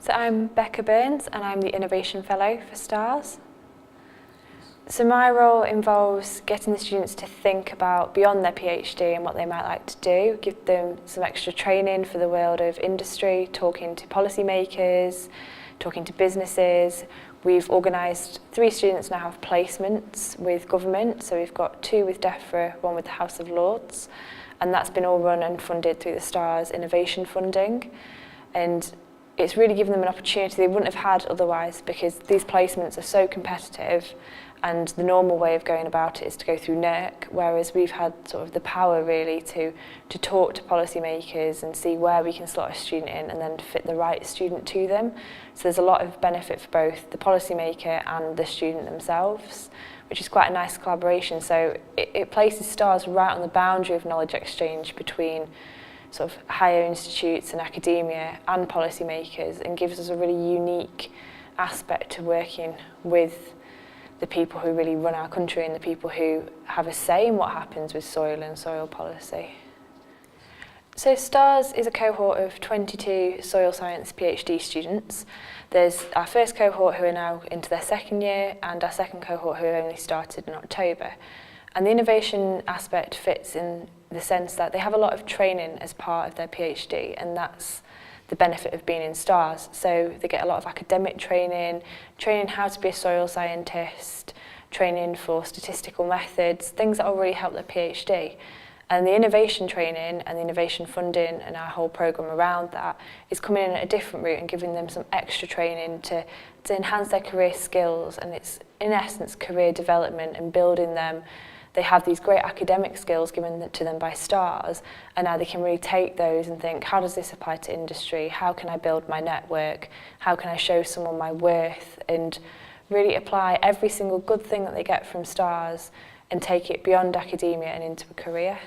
So I'm Becca Burns and I'm the Innovation Fellow for STARS. So my role involves getting the students to think about beyond their PhD and what they might like to do, give them some extra training for the world of industry, talking to policymakers, talking to businesses. We've organised 3 students now have placements with government, so we've got 2 with DEFRA, 1 with the House of Lords, and that's been all run and funded through the STARS innovation funding. And it's really given them an opportunity they wouldn't have had otherwise, because these placements are so competitive and the normal way of going about it is to go through NERC, whereas we've had sort of the power really to talk to policymakers and see where we can slot a student in and then fit the right student to them. So there's a lot of benefit for both the policymaker and the student themselves, which is quite a nice collaboration. So it places STARS right on the boundary of knowledge exchange between sort of higher institutes and academia and policymakers, and gives us a really unique aspect to working with the people who really run our country and the people who have a say in what happens with soil and soil policy. So STARS is a cohort of 22 soil science PhD students. There's our first cohort who are now into their second year, and our second cohort who only started in October. And the innovation aspect fits in the sense that they have a lot of training as part of their PhD, and that's the benefit of being in STARS. So they get a lot of academic training how to be a soil scientist, training for statistical methods, things that will really help their PhD. And the innovation training and the innovation funding and our whole programme around that is coming in at a different route and giving them some extra training to enhance their career skills, and it's in essence career development and building them. They have these great academic skills given to them by STARS, and now they can really take those and think, how does this apply to industry? How can I build my network? How can I show someone my worth? And really apply every single good thing that they get from STARS and take it beyond academia and into a career.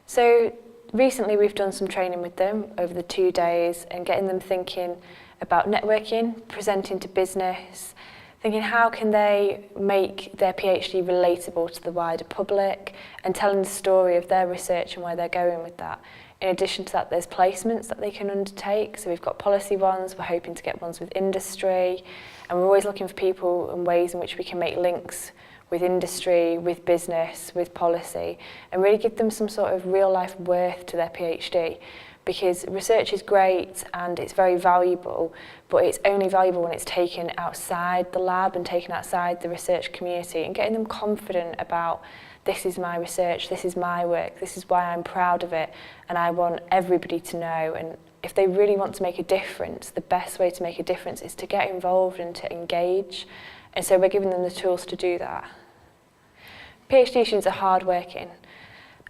So recently we've done some training with them over the 2 days and getting them thinking about networking, presenting to business, thinking how can they make their PhD relatable to the wider public, and telling the story of their research and where they're going with that. In addition to that, there's placements that they can undertake. So we've got policy ones, we're hoping to get ones with industry, and we're always looking for people and ways in which we can make links with industry, with business, with policy, and really give them some sort of real life worth to their PhD. Because research is great and it's very valuable, but it's only valuable when it's taken outside the lab and taken outside the research community, and getting them confident about, this is my research, this is my work, this is why I'm proud of it, and I want everybody to know. And if they really want to make a difference, the best way to make a difference is to get involved and to engage. And so we're giving them the tools to do that. PhD students are hardworking,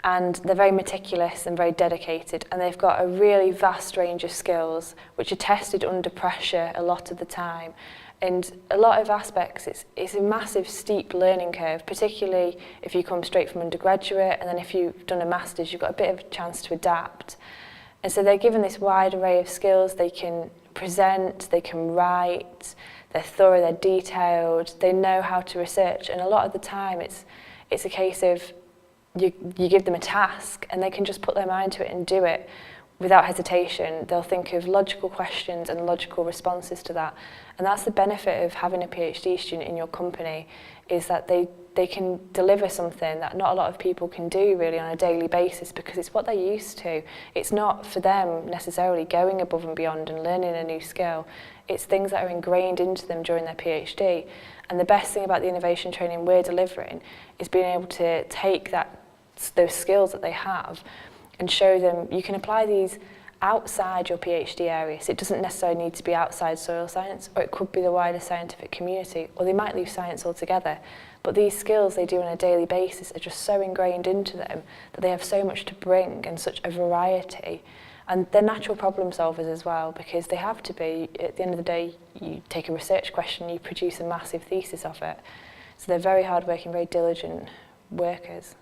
and they're very meticulous and very dedicated, and they've got a really vast range of skills which are tested under pressure a lot of the time. And a lot of aspects, it's a massive steep learning curve, particularly if you come straight from undergraduate, and then if you've done a master's, you've got a bit of a chance to adapt. And so they're given this wide array of skills. They can present, they can write, they're thorough, they're detailed, they know how to research, and a lot of the time it's a case of you give them a task and they can just put their mind to it and do it without hesitation. They'll think of logical questions and logical responses to that. And that's the benefit of having a PhD student in your company, is that they can deliver something that not a lot of people can do really on a daily basis, because it's what they're used to. It's not for them necessarily going above and beyond and learning a new skill. It's things that are ingrained into them during their PhD. And the best thing about the innovation training we're delivering is being able to take those skills that they have and show them you can apply these outside your PhD area. So it doesn't necessarily need to be outside soil science, or it could be the wider scientific community, or they might leave science altogether. But these skills they do on a daily basis are just so ingrained into them that they have so much to bring and such a variety. And they're natural problem solvers as well, because they have to be. At the end of the day, you take a research question, you produce a massive thesis of it. So they're very hardworking, very diligent workers.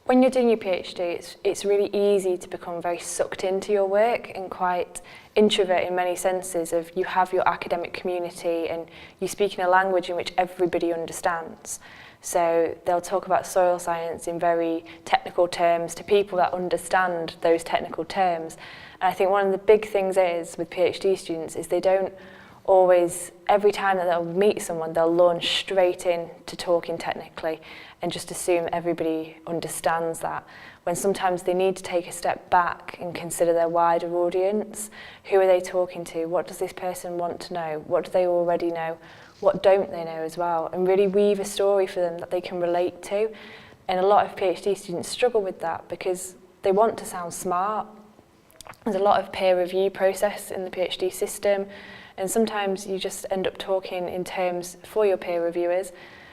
When you're doing your PhD, it's really easy to become very sucked into your work and quite introvert in many senses of you have your academic community and you speak in a language in which everybody understands. So they'll talk about soil science in very technical terms to people that understand those technical terms. And I think one of the big things is with PhD students is they don't always, every time that they'll meet someone, they'll launch straight in to talking technically and just assume everybody understands that, when sometimes they need to take a step back and consider their wider audience. Who are they talking to? What does this person want to know? What do they already know? What don't they know as well? And really weave a story for them that they can relate to. And a lot of PhD students struggle with that because they want to sound smart. There's a lot of peer review process in the PhD system, and sometimes you just end up talking in terms for your peer reviewers,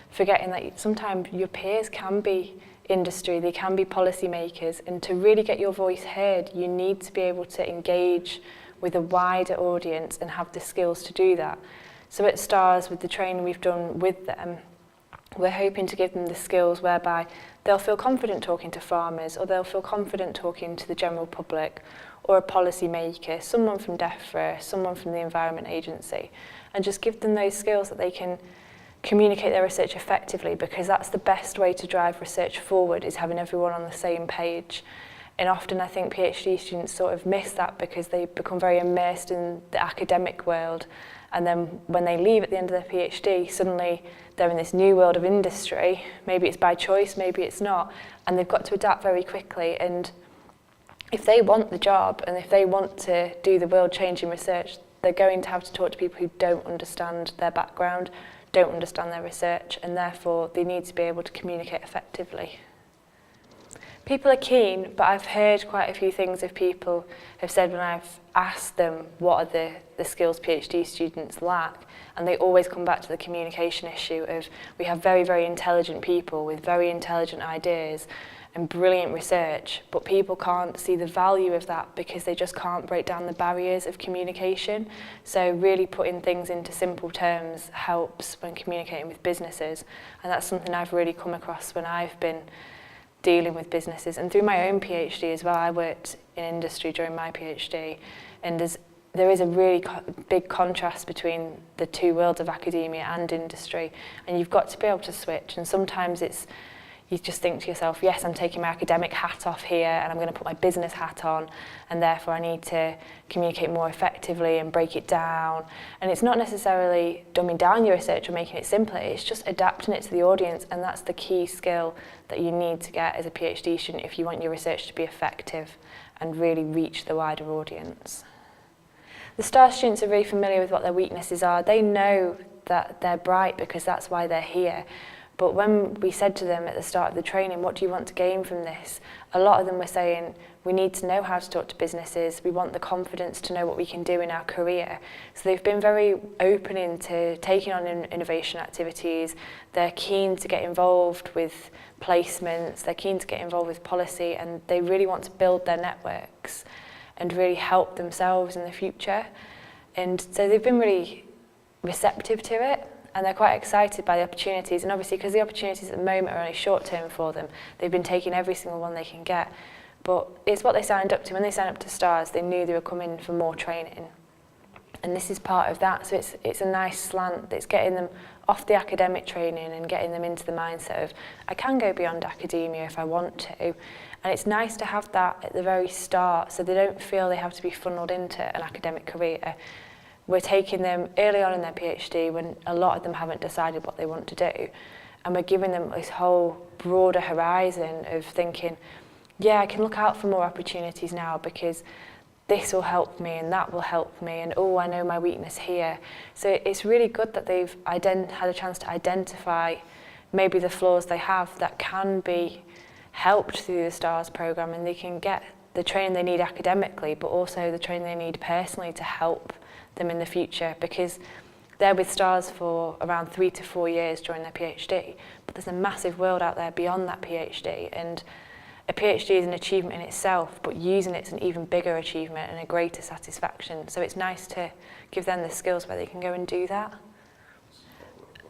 forgetting that sometimes your peers can be industry, they can be policymakers, and to really get your voice heard, you need to be able to engage with a wider audience and have the skills to do that. So at STARS, with the training we've done with them, we're hoping to give them the skills whereby they'll feel confident talking to farmers, or they'll feel confident talking to the general public, or a policy maker, someone from DEFRA, someone from the Environment Agency, and just give them those skills that they can communicate their research effectively, because that's the best way to drive research forward, is having everyone on the same page. And often I think PhD students sort of miss that because they become very immersed in the academic world, and then when they leave at the end of their PhD, suddenly they're in this new world of industry. Maybe it's by choice, maybe it's not, and they've got to adapt very quickly. And if they want the job and if they want to do the world-changing research, they're going to have to talk to people who don't understand their background, don't understand their research, and therefore they need to be able to communicate effectively. People are keen, but I've heard quite a few things of people have said when I've asked them what are the skills PhD students lack, and they always come back to the communication issue of we have very, very intelligent people with very intelligent ideas and brilliant research, but people can't see the value of that because they just can't break down the barriers of communication. So really putting things into simple terms helps when communicating with businesses, and that's something I've really come across when I've been dealing with businesses. And through my own PhD as well, I worked in industry during my PhD, and there is a really big contrast between the two worlds of academia and industry, and you've got to be able to switch. And sometimes you just think to yourself, yes, I'm taking my academic hat off here and I'm going to put my business hat on, and therefore I need to communicate more effectively and break it down. And it's not necessarily dumbing down your research or making it simpler, it's just adapting it to the audience, and that's the key skill that you need to get as a PhD student if you want your research to be effective and really reach the wider audience. The STAR students are really familiar with what their weaknesses are. They know that they're bright because that's why they're here. But when we said to them at the start of the training, what do you want to gain from this? A lot of them were saying, we need to know how to talk to businesses, we want the confidence to know what we can do in our career. So they've been very open into taking on innovation activities. They're keen to get involved with placements, they're keen to get involved with policy, and they really want to build their networks and really help themselves in the future. And so they've been really receptive to it, and they're quite excited by the opportunities. And obviously, because the opportunities at the moment are only short term for them, they've been taking every single one they can get. But it's what they signed up to. When they signed up to STARS, they knew they were coming for more training. And this is part of that. So it's a nice slant that's getting them off the academic training and getting them into the mindset of, I can go beyond academia if I want to. And it's nice to have that at the very start so they don't feel they have to be funneled into an academic career. We're taking them early on in their PhD when a lot of them haven't decided what they want to do, and we're giving them this whole broader horizon of thinking, yeah, I can look out for more opportunities now because this will help me and that will help me, and oh, I know my weakness here. So it's really good that they've had a chance to identify maybe the flaws they have that can be helped through the STARS programme, and they can get the training they need academically, but also the training they need personally to help them in the future, because they're with STARS for around 3 to 4 years during their PhD, but there's a massive world out there beyond that PhD, and a PhD is an achievement in itself, but using it's an even bigger achievement and a greater satisfaction. So it's nice to give them the skills where they can go and do that.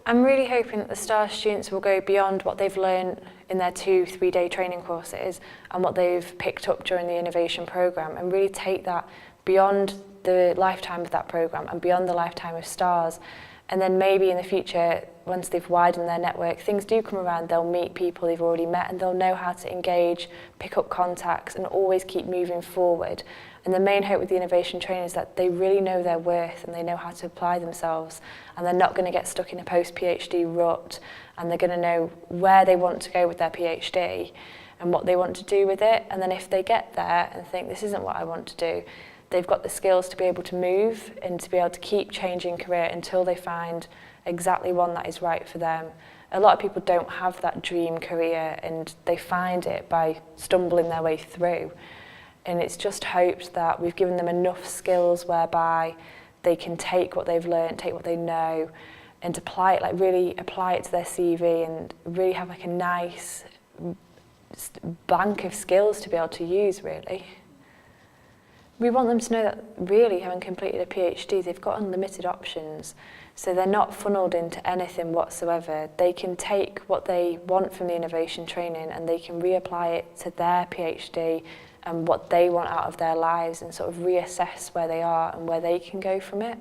I'm really hoping that the STARS students will go beyond what they've learned in their 2-3 day training courses and what they've picked up during the innovation programme, and really take that beyond the lifetime of that programme and beyond the lifetime of STARS. And then maybe in the future, once they've widened their network, things do come around, they'll meet people they've already met and they'll know how to engage, pick up contacts and always keep moving forward. And the main hope with the innovation training is that they really know their worth and they know how to apply themselves, and they're not going to get stuck in a post-PhD rut, and they're going to know where they want to go with their PhD and what they want to do with it. And then if they get there and think, this isn't what I want to do, they've got the skills to be able to move and to be able to keep changing career until they find exactly one that is right for them. A lot of people don't have that dream career and they find it by stumbling their way through. And it's just hoped that we've given them enough skills whereby they can take what they've learned, take what they know, and apply it, like really apply it to their CV and really have like a nice bank of skills to be able to use, really. We want them to know that really, having completed a PhD, they've got unlimited options. So they're not funneled into anything whatsoever. They can take what they want from the innovation training and they can reapply it to their PhD and what they want out of their lives, and sort of reassess where they are and where they can go from it.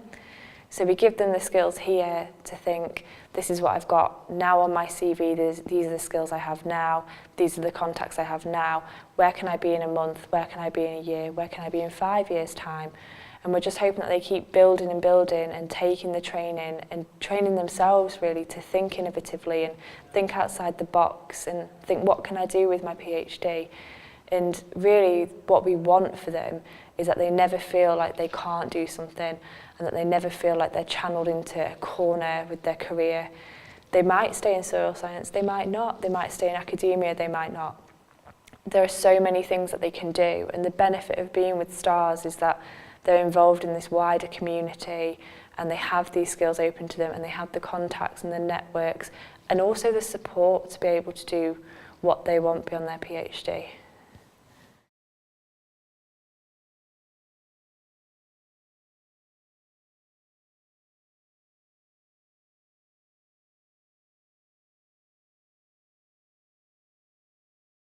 So we give them the skills here to think, this is what I've got now on my CV, these are the skills I have now, these are the contacts I have now, where can I be in a month, where can I be in a year, where can I be in 5 years' time? And we're just hoping that they keep building and building and taking the training and training themselves really to think innovatively and think outside the box and think, what can I do with my PhD? And really what we want for them is that they never feel like they can't do something and that they never feel like they're channeled into a corner with their career. They might stay in soil science, they might not. They might stay in academia, they might not. There are so many things that they can do, and the benefit of being with STARS is that they're involved in this wider community and they have these skills open to them and they have the contacts and the networks and also the support to be able to do what they want beyond their PhD.